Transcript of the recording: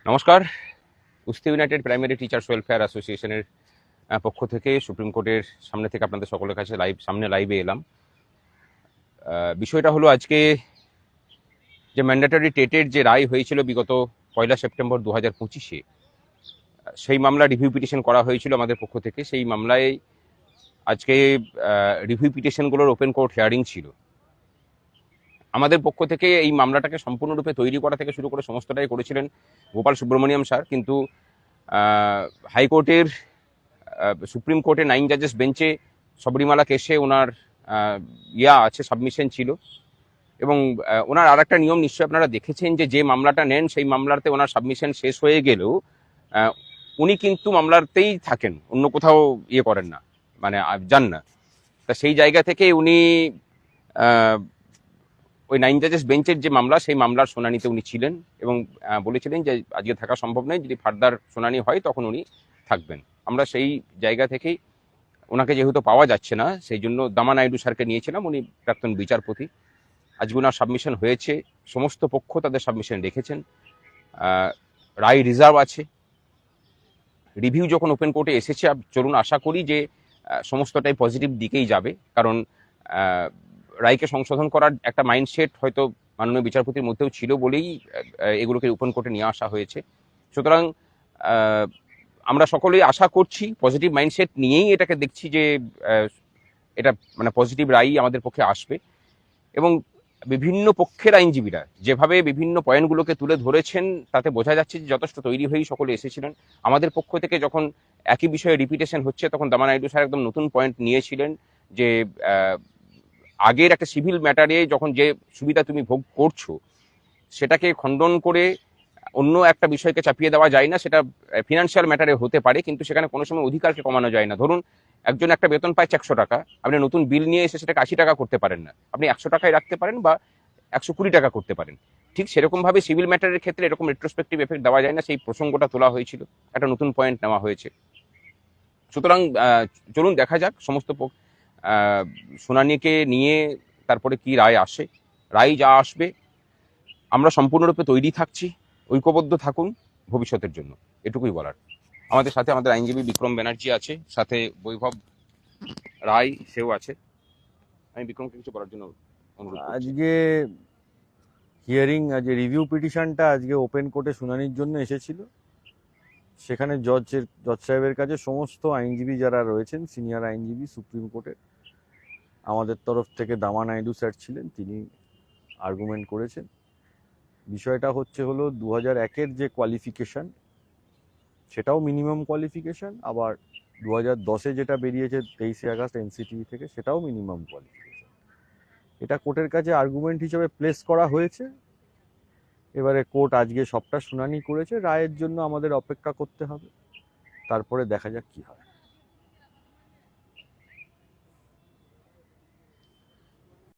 নমস্কার। কুস্তি United primary teachers welfare অ্যাসোসিয়েশনের পক্ষ থেকে সুপ্রিম কোর্টের সামনে থেকে আপনাদের সকলের কাছে লাইভে এলাম। বিষয়টা হলো আজকে যে ম্যান্ডেটরি টেটের যে রায় হয়েছিল বিগত 1 সেপ্টেম্বর 2025-এ, সেই মামলা রিভিউ পিটিশন করা হয়েছিল আমাদের পক্ষ থেকে। সেই মামলায় আজকে রিভিউ পিটিশনগুলোর ওপেন কোর্ট হিয়ারিং ছিল। আমাদের পক্ষ থেকে এই মামলাটাকে সম্পূর্ণরূপে তৈরি করা থেকে শুরু করে সমস্তটাই করেছিলেন গোপাল সুব্রমণিয়াম স্যার, কিন্তু হাইকোর্টের সুপ্রিম কোর্টে 9 জাজেস বেঞ্চে শবরীমালা কেসে ওনার আছে, সাবমিশন ছিল। এবং ওনার আর একটা নিয়ম নিশ্চয়ই আপনারা দেখেছেন যে মামলাটা নেন সেই মামলাতে ওনার সাবমিশন শেষ হয়ে গেলেও উনি কিন্তু মামলাতেই থাকেন, অন্য কোথাও করেন না, মানে যান না। তা সেই জায়গা থেকে উনি ওই 9 জাজেস বেঞ্চের যে মামলা, সেই মামলার শুনানিতে উনি ছিলেন এবং বলেছিলেন যে আজকে থাকা সম্ভব নয়, যদি ফার্দার শুনানি হয় তখন উনি থাকবেন। আমরা সেই জায়গা থেকেই ওনাকে যেহেতু পাওয়া যাচ্ছে না, সেই জন্য দামা নাইডু স্যারকে নিয়েছিলাম। উনি প্রাক্তন বিচারপতি। আজকে ওনার সাবমিশন হয়েছে, সমস্ত পক্ষ তাদের সাবমিশন রেখেছেন, রায় রিজার্ভ আছে। রিভিউ যখন ওপেন কোর্টে এসেছে, চলুন আশা করি যে সমস্তটাই পজিটিভ দিকেই যাবে, কারণ রায়কে সংশোধন করার একটা মাইন্ডসেট হয়তো মাননীয় বিচারপতির মধ্যেও ছিল বলেই এগুলোকে ওপেন কোর্টে নিয়ে আসা হয়েছে। সুতরাং আমরা সকলেই আশা করছি, পজিটিভ মাইন্ডসেট নিয়েই এটাকে দেখছি যে এটা মানে পজিটিভ রায় আমাদের পক্ষে আসবে। এবং বিভিন্ন পক্ষের আইনজীবীরা যেভাবে বিভিন্ন পয়েন্টগুলোকে তুলে ধরেছেন, তাতে বোঝা যাচ্ছে যে যথেষ্ট তৈরি হয়েই সকলে এসেছিলেন। আমাদের পক্ষ থেকে যখন একই বিষয়ে রিপিটেশন হচ্ছে, তখন দামা নাইডু স্যার একদম নতুন পয়েন্ট নিয়েছিলেন যে আগের একটা সিভিল ম্যাটারে যখন যে সুবিধা তুমি ভোগ করছো, সেটাকে খণ্ডন করে অন্য একটা বিষয়কে চাপিয়ে দেওয়া যায় না। সেটা ফিনান্সিয়াল ম্যাটারে হতে পারে, কিন্তু সেখানে কোনো সময় অধিকারকে কমানো যায় না। ধরুন একজন একটা বেতন পায় 100 টাকা, আপনি নতুন বিল নিয়ে এসে সেটাকে 80 টাকা করতে পারেন না, আপনি 100 টাকায় রাখতে পারেন বা 120 টাকা করতে পারেন। ঠিক সেরকমভাবে সিভিল ম্যাটারের ক্ষেত্রে এরকম রেট্রোস্পেক্টিভ এফেক্ট দেওয়া যায় না, সেই প্রসঙ্গটা তোলা হয়েছিল, একটা নতুন পয়েন্ট নেওয়া হয়েছে। সুতরাং চলুন দেখা যাক সমস্ত শুনানিকে নিয়ে তারপরে কি রায় আসে। রায় যা আসবে আমরা সম্পূর্ণরূপে তৈরি থাকছি, ঐক্যবদ্ধ থাকুন ভবিষ্যতের জন্য, এটুকুই বলার। আমাদের সাথে আমাদের আইনজীবী বিক্রম ব্যানার্জি আছে, সাথে বৈভব রায় সেও আছে। আমি বিক্রমকে কিছু বলার জন্য অনুরোধ করছি। আজকে হিয়ারিং, আজকে রিভিউ পিটিশনটা আজকে ওপেন কোর্টে শুনানির জন্য এসেছিল। সেখানে জজ সাহেবের কাছে সমস্ত আইনজীবী যারা রয়েছেন, সিনিয়র আইনজীবী সুপ্রিম কোর্টের, আমাদের তরফ থেকে দামা নাইডু স্যার ছিলেন, তিনি আর্গুমেন্ট করেছেন। বিষয়টা হলো 2001-এর যে কোয়ালিফিকেশন, সেটাও মিনিমাম কোয়ালিফিকেশন, আবার 2010-এ যেটা বেরিয়েছে 23শে আগস্ট এনসিটিভি থেকে, সেটাও মিনিমাম কোয়ালিফিকেশন। এটা কোর্টের কাছে আর্গুমেন্ট হিসেবে প্লেস করা হয়েছে। এবারে কোর্ট আজকে সবটা শুনানি করেছে, রায়ের জন্য আমাদের অপেক্ষা করতে হবে, তারপরে দেখা যাক কি হয়।